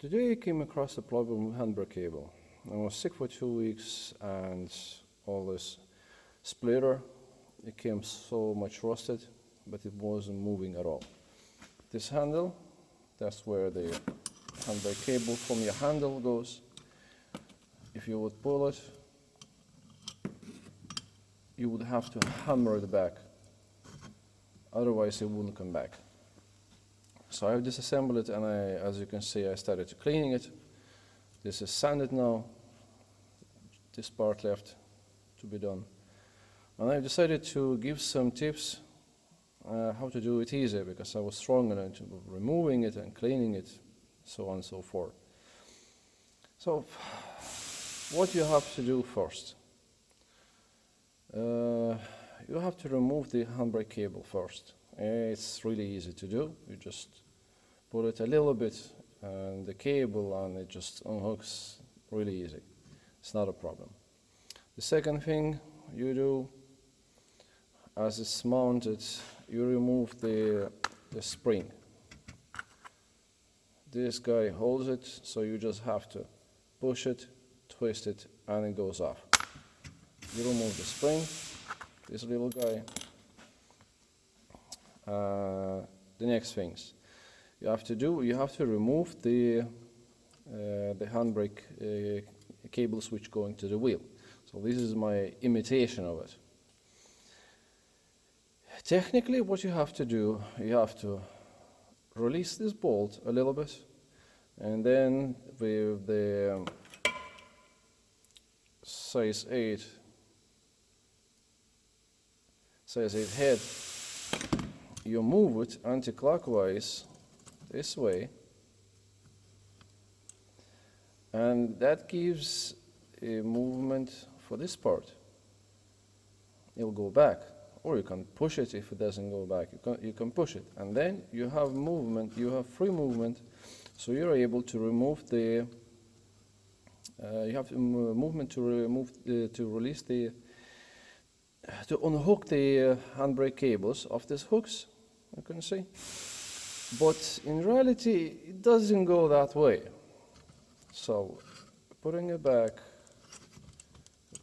Today I came across a problem with handbrake cable. I was sick for 2 weeks and all this splitter, it came so much rusted, but it wasn't moving at all. This handle, that's where the handbrake cable from your handle goes. If you would pull it, you would have to hammer it back, otherwise it wouldn't come back. So I've disassembled it, and as you can see, I started cleaning it. This is sanded now, this part left to be done. And I've decided to give some tips how to do it easier, because I was strong into removing it and cleaning it, so on and so forth. So what you have to do first, you have to remove the handbrake cable first. It's really easy to do. You just put it a little bit and the cable, and it just unhooks really easy. It's not a problem. The second thing you do, as it's mounted, you remove the spring. This guy holds it, so you just have to push it, twist it, and it goes off. You remove the spring, this little guy. The next things you have to do, you have to remove the handbrake cables which go into the wheel. So this is my imitation of it. Technically, what you have to do, you have to release this bolt a little bit, and then with the size 8 head, you move it anti-clockwise this way, and that gives a movement for this part. It'll go back, or you can push it. If it doesn't go back, you can push it, and then you have movement, you have free movement, so you're able to remove the you have movement to remove to release the to unhook the handbrake cables off these hooks, you can see. But in reality, it doesn't go that way. So putting it back,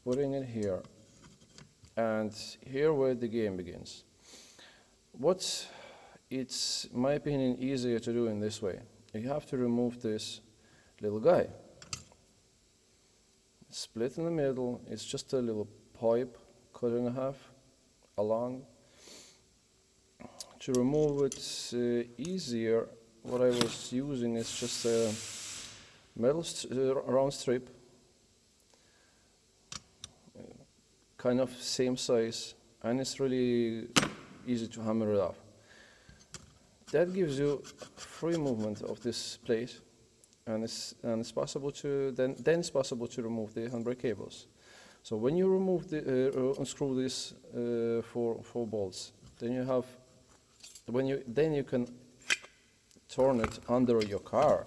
putting it here, and here where the game begins. What it's, in my opinion, easier to do in this way. You have to remove this little guy. Split in the middle, it's just a little pipe cut in half along. To remove it easier, what I was using is just a metal round strip, kind of same size, and it's really easy to hammer it off. That gives you free movement of this plate, and it's possible to then it's possible to remove the handbrake cables. So when you remove the unscrew these four bolts, then you have then you can turn it under your car.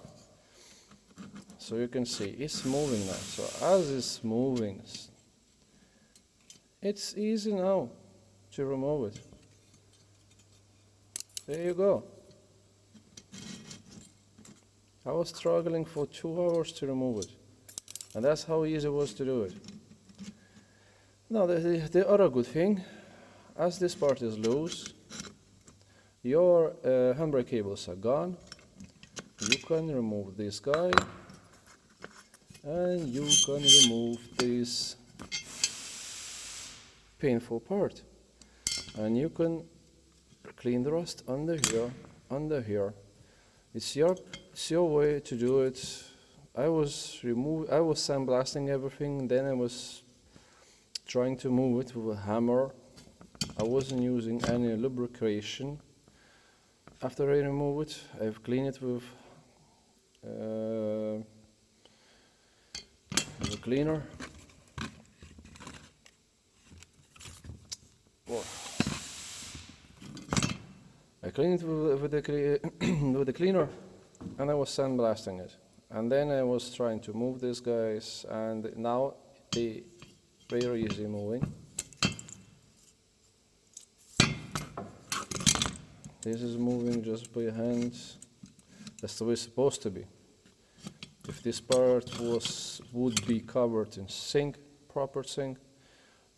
So you can see it's moving now. So as it's moving, it's easy now to remove it. There you go. I was struggling for 2 hours to remove it, and that's how easy it was to do it. Now the other good thing, as this part is loose, your handbrake cables are gone. You can remove this guy, and you can remove this painful part, and you can clean the rust under here. It's your way to do it. I was sandblasting everything, then I was trying to move it with a hammer. I wasn't using any lubrication. After I remove it, I've cleaned it with a cleaner. I cleaned it with the cleaner, and I was sandblasting it. And then I was trying to move these guys, and now they very easy moving. This is moving just by your hands. That's the way it's supposed to be. If this part would be covered in zinc, proper zinc,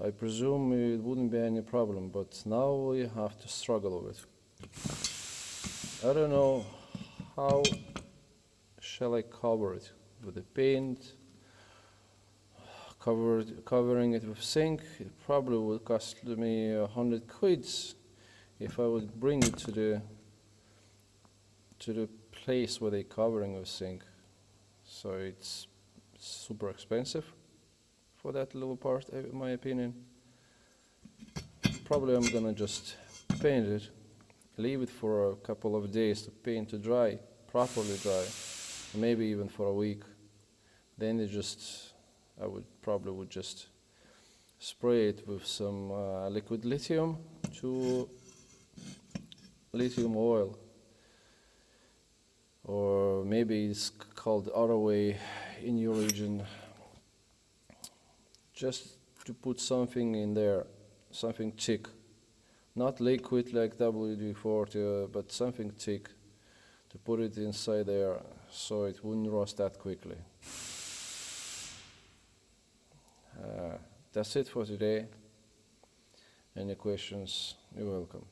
I presume it wouldn't be any problem, but now we have to struggle with it. I don't know how shall I cover it with the paint. Covering it with zinc, it probably would cost me 100 quids if I would bring it to the place where they're covering with zinc. So it's super expensive for that little part, in my opinion. Probably I'm gonna just paint it, leave it for a couple of days to paint to dry, properly dry, maybe even for a week. Then I would probably just spray it with some liquid lithium to lithium oil, or maybe it's called other way in your region, just to put something in there, something thick, not liquid like WD-40, but something thick to put it inside there so it wouldn't rust that quickly. That's it for today. Any questions, you're welcome.